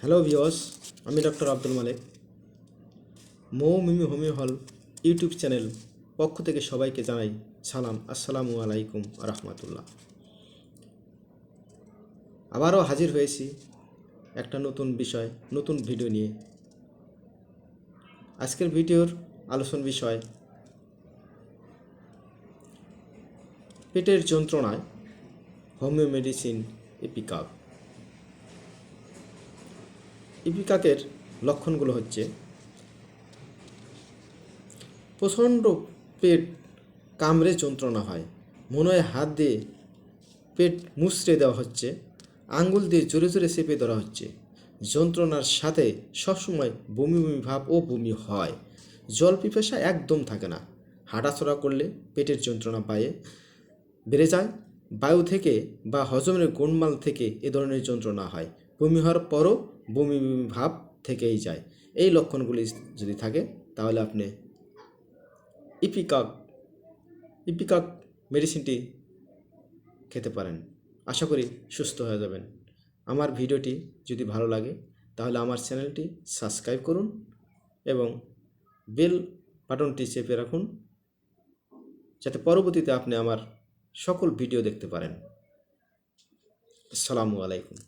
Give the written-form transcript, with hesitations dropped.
Hello ভিওস, আমি doctor Abdul মালেক। মৌ মিমি homeo হল YouTube channel পক্ষ থেকে সবাইকে জানাই সালাম, আসসালামু আলাইকুম রহমতুল্লাহ। আবারও হাজির হয়েছি একটা নতুন বিষয়, নতুন ভিডিও নিয়ে। আজকের ভিডিওর আলোচনার বিষয় পেটের যন্ত্রণায় হোমিও মেডিসিন ইপিকাক। ইপিকাকের লক্ষণগুলো হচ্ছে প্রচণ্ড পেট কামড়ে যন্ত্রণা হয়, মনে হয় হাত দিয়ে পেট মুচড়ে দেওয়া হচ্ছে, আঙ্গুল দিয়ে জোরে জোরে চেপে ধরা হচ্ছে। যন্ত্রণার সাথে সবসময় বমি বমি ভাব ও বমি হয়। জল পিপাসা একদম থাকে না। হাঁটাচলা করলে পেটের যন্ত্রণা বেড়ে যায়। বায়ু থেকে বা হজমের গোলমাল থেকে এ ধরনের যন্ত্রণা হয়। বমি হওয়ার পরও বমি বমি ভাব থেকেই যায়। এই লক্ষণগুলি যদি থাকে তাহলে আপনি ইপিকাক মেডিসিনটি খেতে পারেন। আশা করি সুস্থ হয়ে যাবেন। আমার ভিডিওটি যদি ভালো লাগে তাহলে আমার চ্যানেলটি সাবস্ক্রাইব করুন এবং বেল বাটনটি চেপে রাখুন, যাতে পরবর্তীতে আপনি আমার সকল ভিডিও দেখতে পারেন। আসসালামু আলাইকুম।